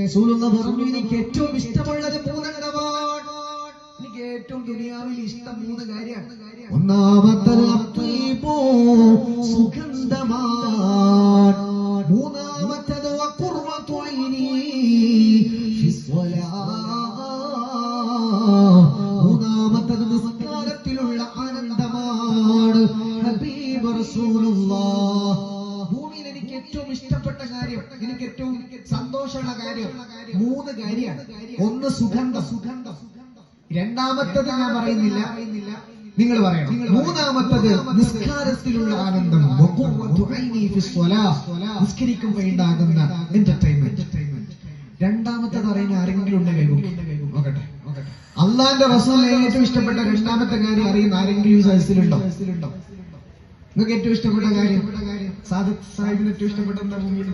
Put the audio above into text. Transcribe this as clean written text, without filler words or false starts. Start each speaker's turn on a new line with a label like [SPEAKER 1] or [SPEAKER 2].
[SPEAKER 1] റസൂലുള്ളാഹി പറഞ്ഞു, എനിക്ക് ഏറ്റവും ഇഷ്ടമുള്ളത് മൂന്നെണ്ണമാണ്. എനിക്ക് ഏറ്റവും ദുനിയാവിൽ ഇഷ്ടം 3 കാര്യമാണ്. ഒന്നാമത്തത് അത്തീബു, സുഗന്ധമാണ്. മൂന്നാമത്തത് വഖുർറതു ഐനി ഫിസ്സലാത്ത്, മൂന്നാമത്തത് നിസ്കാരത്തിലുള്ള ആനന്ദമാണ്. ഹബീബ് റസൂലുള്ളാഹ്, ഭൂമിയിൽ എനിക്ക് ഏറ്റവും ഇഷ്ടപ്പെട്ട കാര്യം, എനിക്ക് ഏറ്റവും സന്തോഷമുള്ള കാര്യം 3 കാര്യമാണ്. ഒന്ന് സുഗന്ധം, രണ്ടാമത്തത് ഞാൻ പറയുന്നില്ല, നിങ്ങൾ പറയണം. മൂന്നാമത്തത് നിസ്കാരത്തിലുള്ള ആനന്ദം, നിസ്കരിക്കുമ്പോൾ ഉണ്ടാകുന്ന എന്റർടൈൻമെന്റ്. രണ്ടാമത്തത് അറിയുന്ന ആരെങ്കിലും ഉണ്ടെങ്കിൽ നോക്കട്ടെ. അള്ളാന്റെ റസൂലിനെ ഏറ്റവും ഇഷ്ടപ്പെട്ട രണ്ടാമത്തെ കാര്യം അറിയുന്ന ആരെങ്കിലും സദസ്സിലുണ്ടോ? നിങ്ങൾക്ക് ഏറ്റവും ഇഷ്ടപ്പെട്ട കാര്യം, സാദിഖ് സാഹിബിന് ഏറ്റവും ഇഷ്ടപ്പെട്ട എന്താ ഭൂമിയിൽ?